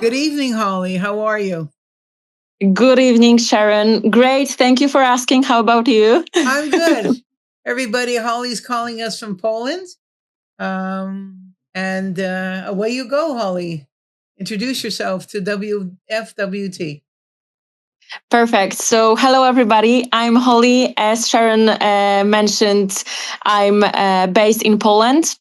Good evening, Holly. How are you? Good evening, Sharon. Great. Thank you for asking. How about you? I'm good. Everybody, Holly's calling us from Poland. And away you go, Holly. Introduce yourself to WFWT. Perfect. So, hello, everybody. I'm Holi. As Sharon mentioned, I'm based in Poland.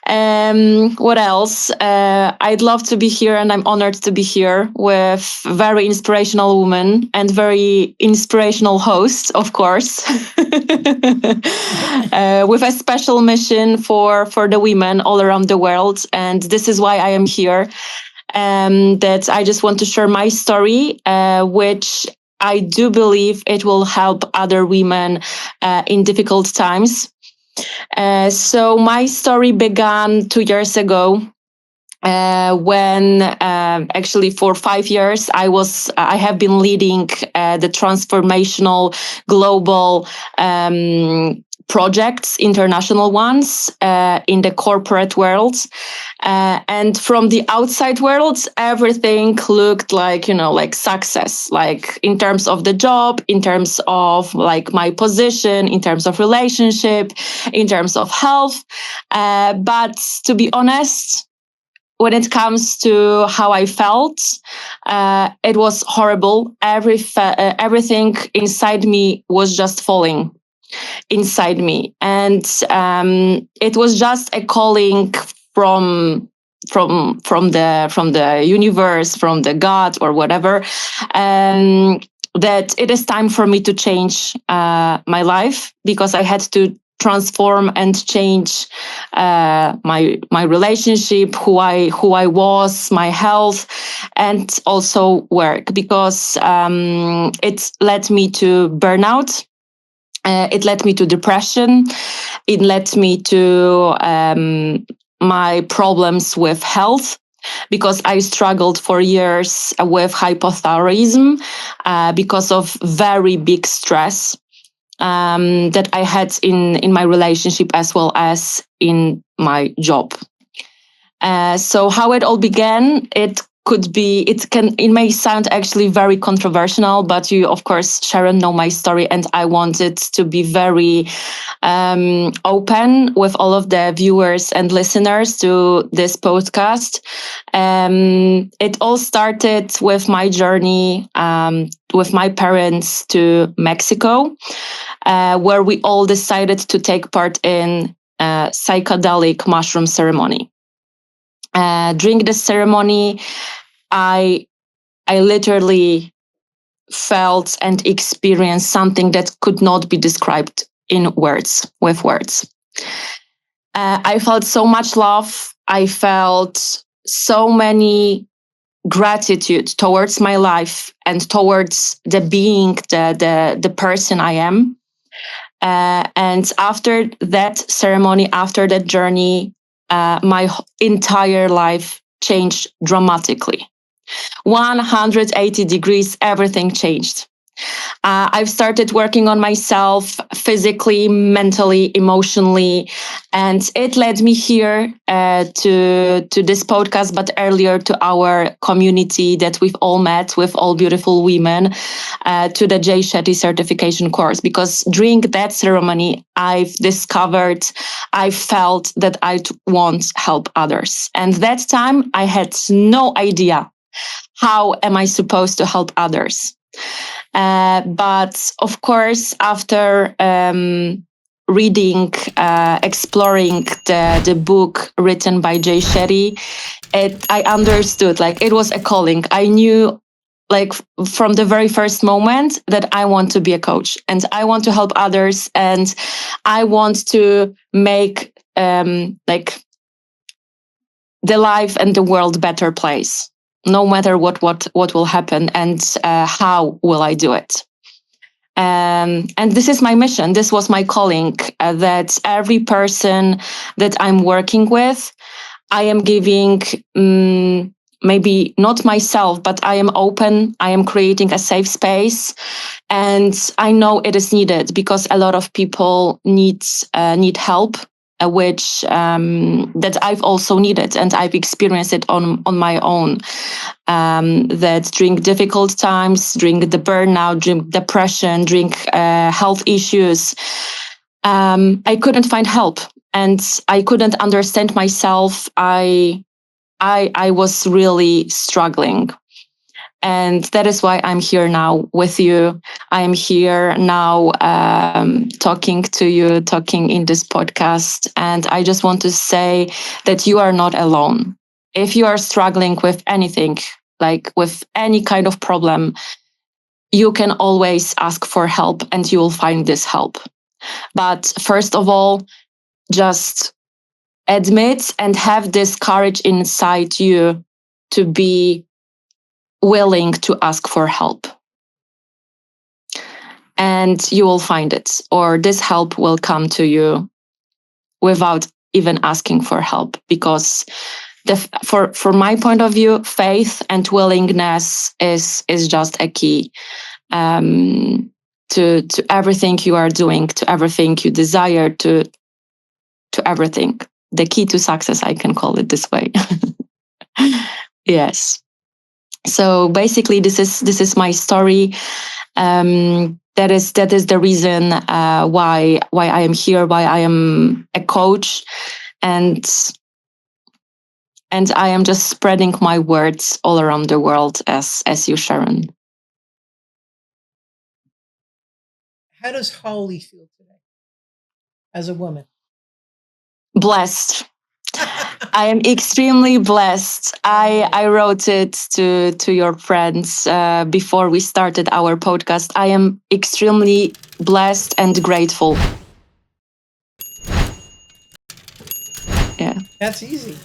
What else? I'd love to be here, and I'm honored to be here with very inspirational woman and very inspirational host, of course, with a special mission for the women all around the world. And this is why I am here. That I just want to share my story, which I do believe it will help other women in difficult times. So my story began 2 years ago. When actually for 5 years I have been leading the transformational global projects, international ones, in the corporate world. And from the outside world, everything looked like success, like in terms of the job, in terms of like my position, in terms of relationship, in terms of health. But to be honest, when it comes to how I felt, it was horrible. Everything inside me was just falling inside me, and it was just a calling from the universe, from the God or whatever, that it is time for me to change my life, because I had to transform and change my relationship, who I was, my health, and also work, because it led me to burnout. It led me to depression. It led me to my problems with health, because I struggled for years with hypothyroidism because of very big stress that I had in my relationship as well as in my job. So how it all began, it may sound actually very controversial, but you, of course, Sharon, know my story, and I wanted to be very open with all of the viewers and listeners to this podcast. It all started with my journey with my parents to Mexico, where we all decided to take part in a psychedelic mushroom ceremony. During the ceremony, I literally felt and experienced something that could not be described in words, with words. I felt so much love. I felt so many gratitude towards my life and towards the being, the person I am. And after that ceremony, after that journey, my entire life changed dramatically. 180 degrees, everything changed. I've started working on myself physically, mentally, emotionally, and it led me here to this podcast, but earlier to our community that we've all met with all beautiful women, to the Jay Shetty certification course. Because during that ceremony, I felt that I want to help others. And that time I had no idea how am I supposed to help others. But of course, after reading, exploring the book written by Jay Shetty, I understood, like, it was a calling. I knew, like, from the very first moment that I want to be a coach and I want to help others, and I want to make like the life and the world better place, no matter what will happen, and how will I do it. And this is my mission. This was my calling, that every person that I'm working with, I am giving, maybe not myself, but I am open. I am creating a safe space. And I know it is needed, because a lot of people need help. which that I've also needed, and I've experienced it on my own. That during difficult times, during the burnout, during depression, during health issues, I couldn't find help, and I couldn't understand myself. I was really struggling. And that is why I'm here now with you. I am here now talking to you, talking in this podcast. And I just want to say that you are not alone. If you are struggling with anything, like with any kind of problem, you can always ask for help and you will find this help. But first of all, just admit and have this courage inside you to be willing to ask for help. And you will find it, or this help will come to you without even asking for help. Because for my point of view, faith and willingness is just a key to everything you are doing, to everything you desire, to everything. The key to success, I can call it this way. Yes. So basically, this is my story. That is the reason why I am here, why I am a coach, and I am just spreading my words all around the world as you, Sharon. How does Holi feel today as a woman? Blessed. I am extremely blessed. I wrote it to your friends before we started our podcast. I am extremely blessed and grateful. Yeah. That's easy.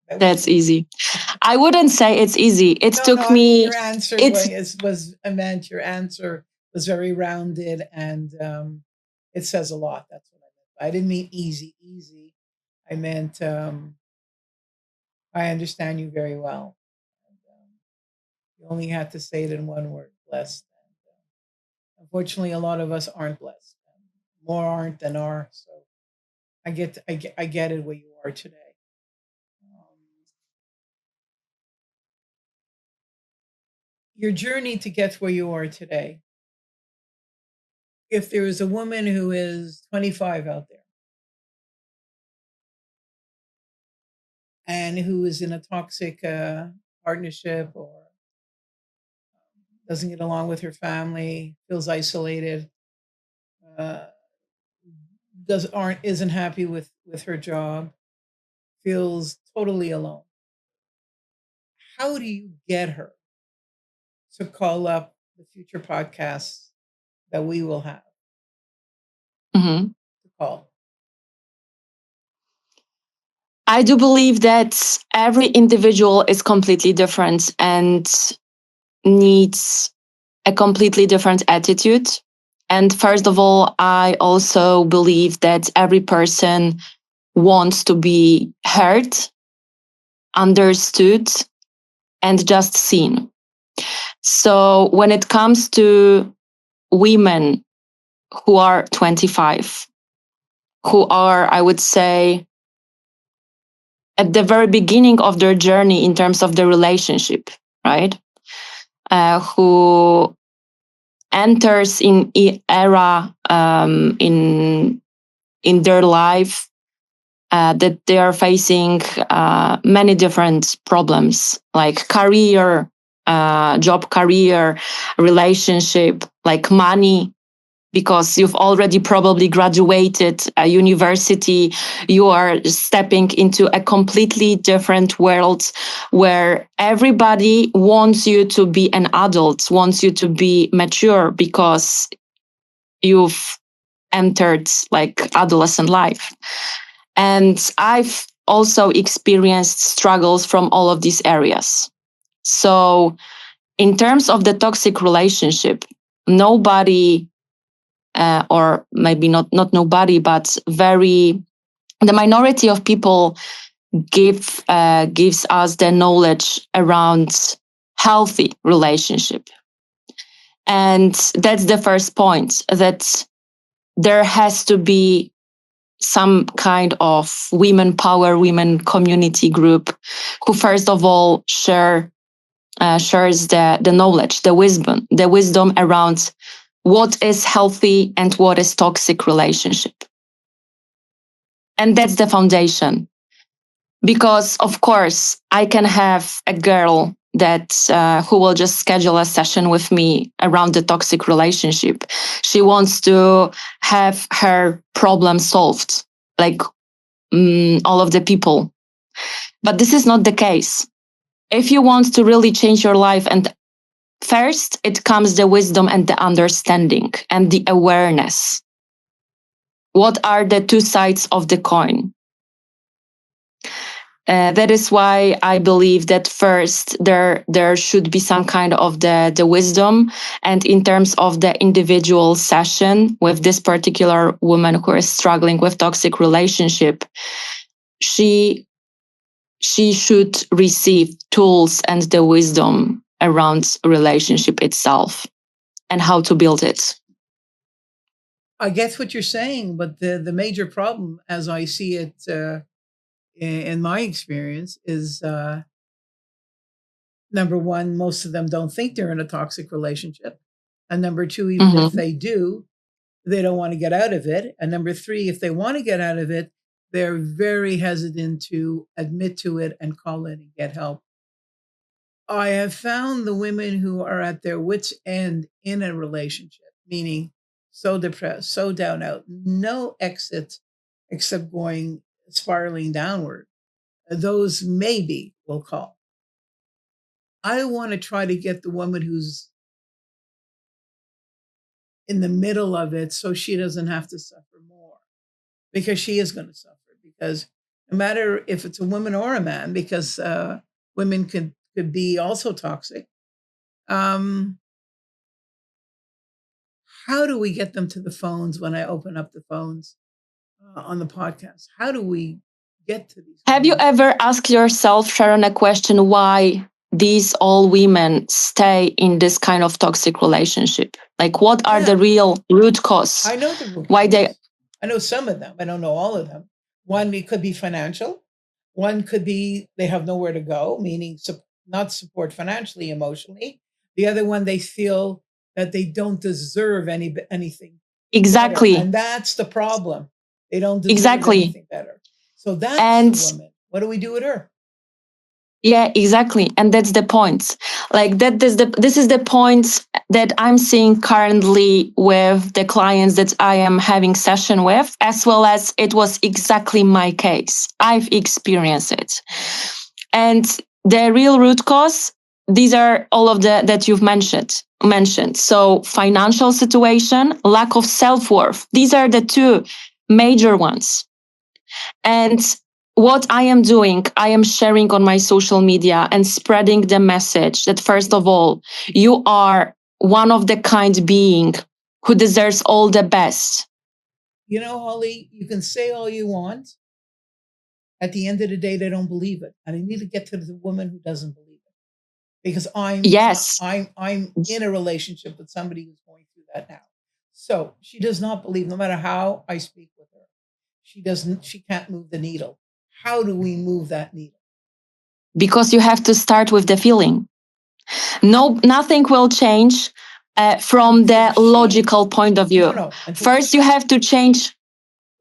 That's easy. I wouldn't say it's easy. It took me. Your answer was your answer was very rounded, and it says a lot. That's what I meant. I didn't mean easy. I meant I understand you very well. And, you only had to say it in one word: blessed. And, unfortunately, a lot of us aren't blessed. More aren't than are. So I get it where you are today. Your journey to get where you are today. If there is a woman who is 25 out there and who is in a toxic partnership or doesn't get along with her family, feels isolated, uh, isn't happy with her job, feels totally alone. How do you get her to call up the future podcasts that we will have? Mm-hmm. To call. I do believe that every individual is completely different and needs a completely different attitude. And first of all, I also believe that every person wants to be heard, understood, and just seen. So when it comes to women who are 25, who are, I would say, at the very beginning of their journey in terms of the relationship, right? Who enters in era in their life that they are facing many different problems, like career, job, career, relationship, like money, because you've already probably graduated a university, you are stepping into a completely different world where everybody wants you to be an adult, wants you to be mature because you've entered like adolescent life. And I've also experienced struggles from all of these areas. So in terms of the toxic relationship, nobody or maybe not nobody, but the minority of people gives us the knowledge around healthy relationship. And that's the first point, that there has to be some kind of women power, women community group who first of all shares the knowledge, the wisdom around what is healthy and what is toxic relationship. And that's the foundation. Because of course, I can have a girl that who will just schedule a session with me around the toxic relationship. She wants to have her problem solved, like all of the people. But this is not the case. If you want to really change your life, and first it comes the wisdom and the understanding and the awareness. What are the two sides of the coin? That is why I believe that first there should be some kind of the wisdom, and in terms of the individual session with this particular woman who is struggling with toxic relationship, she should receive tools and the wisdom around relationship itself and how to build it. I get what you're saying, but the major problem, as I see it, in my experience, is number one, most of them don't think they're in a toxic relationship, and number two, even if they do, they don't want to get out of it, and number three, if they want to get out of it, they're very hesitant to admit to it and call in and get help. I have found the women who are at their wits' end in a relationship, meaning so depressed, so down out, no exit except going spiraling downward. Those maybe will call. I want to try to get the woman who's in the middle of it so she doesn't have to suffer more, because she is going to suffer. Because no matter if it's a woman or a man, because women could be also toxic. How do we get them to the phones when I open up the phones on the podcast? How do we get to these? Have you ever asked yourself, Sharon, a question why these all women stay in this kind of toxic relationship? Like, what are the real root cause? I know the root why cause. they. I know some of them. I don't know all of them. One, it could be financial. One could be they have nowhere to go, meaning not support financially, emotionally. The other one, they feel that they don't deserve anything. Exactly. Better. And that's the problem. They don't deserve anything better. So that's the woman. What do we do with her? Yeah, exactly. And that's the point. Like this is the point that I'm seeing currently with the clients that I am having session with, as well as it was exactly my case. I've experienced it. And the real root cause, these are all of the that you've mentioned. So financial situation, lack of self-worth. These are the two major ones. And what I am doing, I am sharing on my social media and spreading the message that first of all, you are one of the kind being who deserves all the best. You know, Holly, you can say all you want. At the end of the day, they don't believe it. And I need to get to the woman who doesn't believe it. Because I'm in a relationship with somebody who's going through that now. So she does not believe, no matter how I speak with her, she can't move the needle. How do we move that needle? Because you have to start with the feeling. Nothing will change from the logical point of view. No. First, you have to change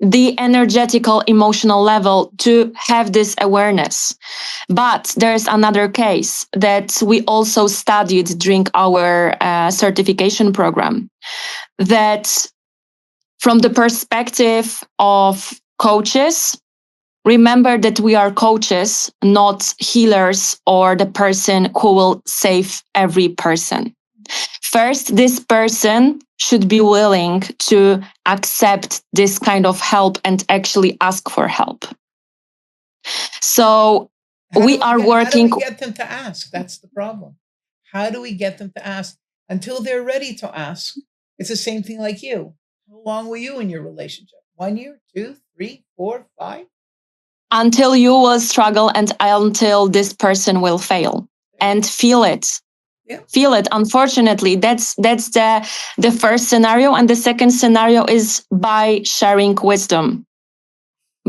the energetical, emotional level to have this awareness. But there's another case that we also studied during our certification program, that from the perspective of coaches, remember that we are coaches, not healers or the person who will save every person. First, this person should be willing to accept this kind of help and actually ask for help. So we are working. How do we get them to ask? That's the problem. How do we get them to ask? Until they're ready to ask, it's the same thing like you. How long were you in your relationship? 1 year, 2, 3, 4, 5? Until you will struggle and until this person will fail and feel it. Yeah. Feel it. Unfortunately, that's the first scenario. And the second scenario is by sharing wisdom.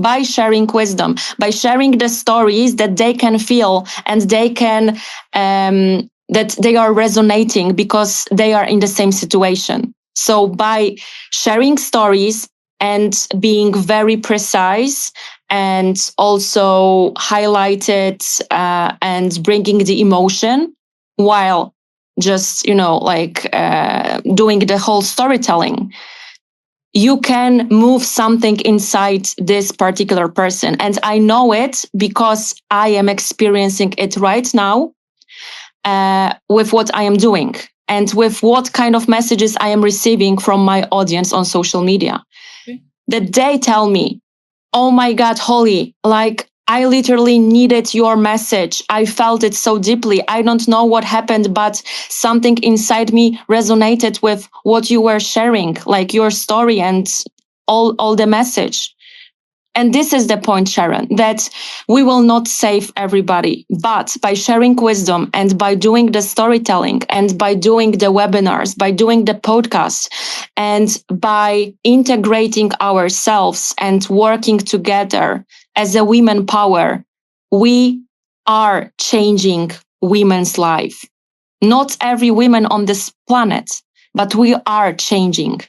by sharing wisdom, by sharing the stories that they can feel and they can, that they are resonating because they are in the same situation. So by sharing stories and being very precise and also highlighted and bringing the emotion while just, doing the whole storytelling, you can move something inside this particular person. And I know it because I am experiencing it right now with what I am doing and with what kind of messages I am receiving from my audience on social media. Okay. That they tell me, oh my God, Holi, like I literally needed your message. I felt it so deeply. I don't know what happened, but something inside me resonated with what you were sharing, like your story and all the message. And this is the point, Sharon, that we will not save everybody, but by sharing wisdom and by doing the storytelling and by doing the webinars, by doing the podcast and by integrating ourselves and working together as a women power, we are changing women's life. Not every woman on this planet, but we are changing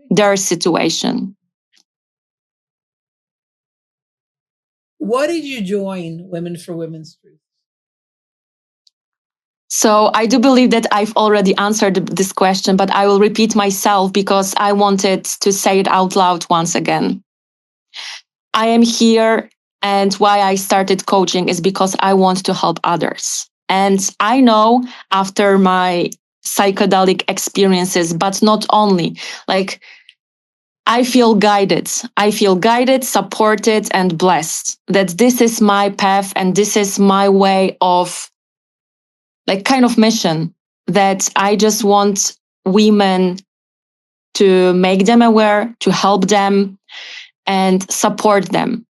their situation. What did you join Women for Women's Truth? So I do believe that I've already answered this question, but I will repeat myself because I wanted to say it out loud once again. I am here, and why I started coaching is because I want to help others. And I know after my psychedelic experiences, but not only, like I feel guided. I feel guided, supported, and blessed that this is my path and this is my way of like kind of mission, that I just want women to make them aware, to help them and support them.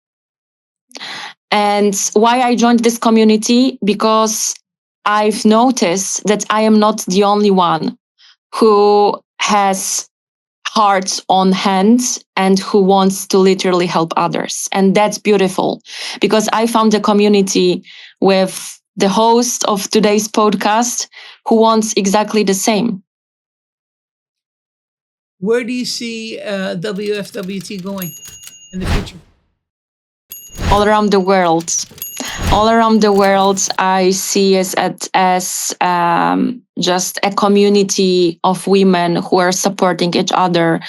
And why I joined this community? Because I've noticed that I am not the only one who has heart on hands and who wants to literally help others. And that's beautiful because I found a community with the host of today's podcast who wants exactly the same. Where do you see WFWT going in the future? All around the world. All around the world, I see it as just a community of women who are supporting each other,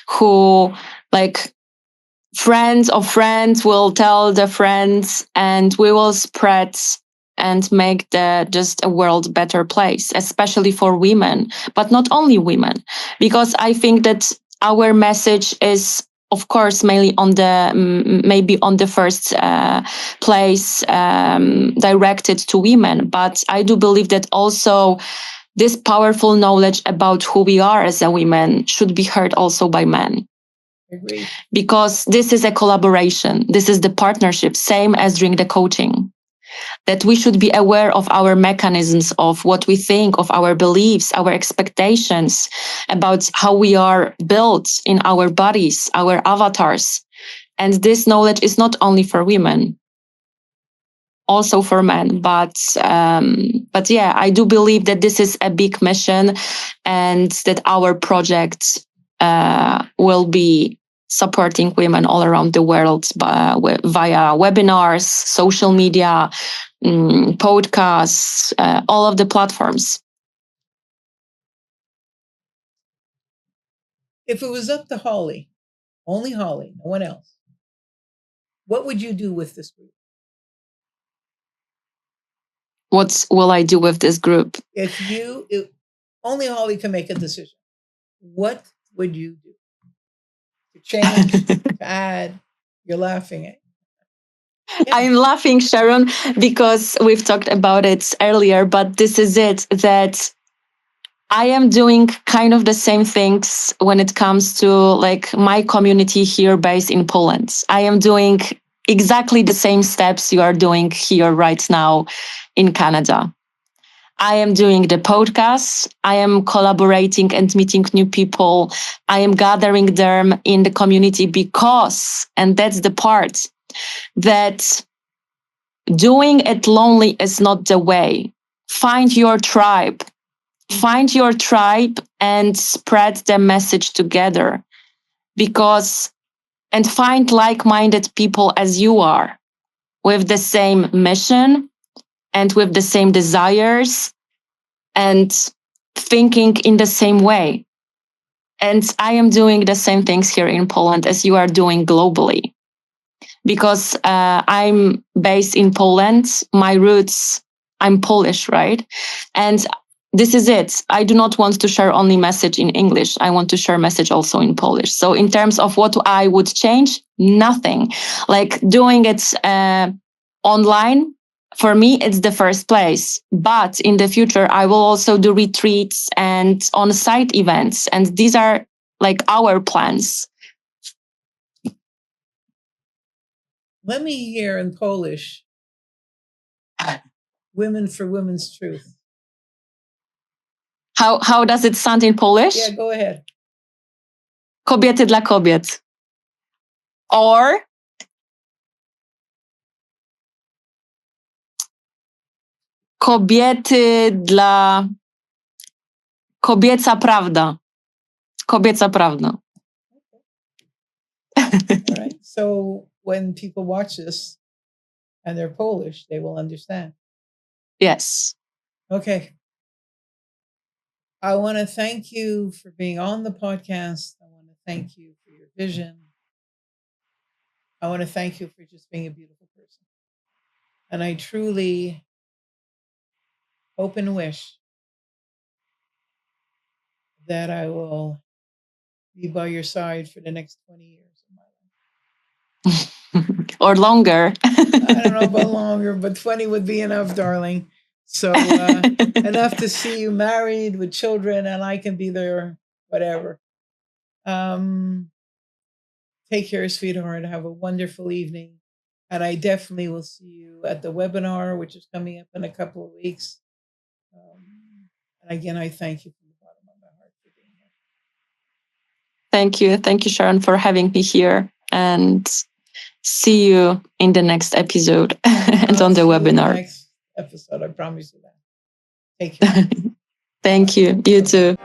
who like friends of friends will tell their friends, and we will spread and make the just a world better place, especially for women, but not only women, because I think that our message is of course mainly on the maybe on the first place directed to women, but I do believe that also this powerful knowledge about who we are as a women should be heard also by men. Agreed. Because this is a collaboration. This is the partnership, same as during the coaching. That we should be aware of our mechanisms, of what we think, of our beliefs, our expectations about how we are built in our bodies, our avatars. And this knowledge is not only for women, also for men. But yeah, I do believe that this is a big mission and that our project will be supporting women all around the world via webinars, social media, podcasts, all of the platforms. If it was up to Holi, only Holi, no one else, what would you do with this group? What will I do with this group? If only Holi can make a decision, what would you do? To change, to add? You're laughing at. Yeah. I'm laughing, Sharon, because we've talked about it earlier, but this is it, that I am doing kind of the same things when it comes to like my community here based in Poland. I am doing exactly the same steps you are doing here right now in Canada. I am doing the podcast. I am collaborating and meeting new people. I am gathering them in the community because, and that's the part, that doing it lonely is not the way. Find your tribe. Find your tribe and spread the message together, because, and find like-minded people as you are, with the same mission and with the same desires and thinking in the same way. And I am doing the same things here in Poland as you are doing globally, because I'm based in Poland. My roots, I'm Polish, right? And this is it. I do not want to share only message in English. I want to share message also in Polish. So in terms of what I would change, nothing. Like doing it online, for me, it's the first place. But in the future, I will also do retreats and on-site events. And these are like our plans. Let me hear in Polish, Women for Women's Truth. How does it sound in Polish? Yeah, go ahead. Kobiety dla kobiet. Or kobiety dla... Kobieca prawda. Kobieca prawda. All right. So when people watch this and they're Polish, they will understand. Yes. Okay. I want to thank you for being on the podcast. I want to thank you for your vision. I want to thank you for just being a beautiful person. And I truly hope and wish that I will be by your side for the next 20 years of my life. Or longer. I don't know about longer, but 20 would be enough, darling. So enough to see you married with children, and I can be there, whatever. Take care, sweetheart. Have a wonderful evening. And I definitely will see you at the webinar, which is coming up in a couple of weeks. And again, I thank you from the bottom of my heart for being here. Thank you. Thank you, Sharon, for having me here. And see you in the next episode and on the webinar. Next episode, I promise you that. Take care. Thank you. You too.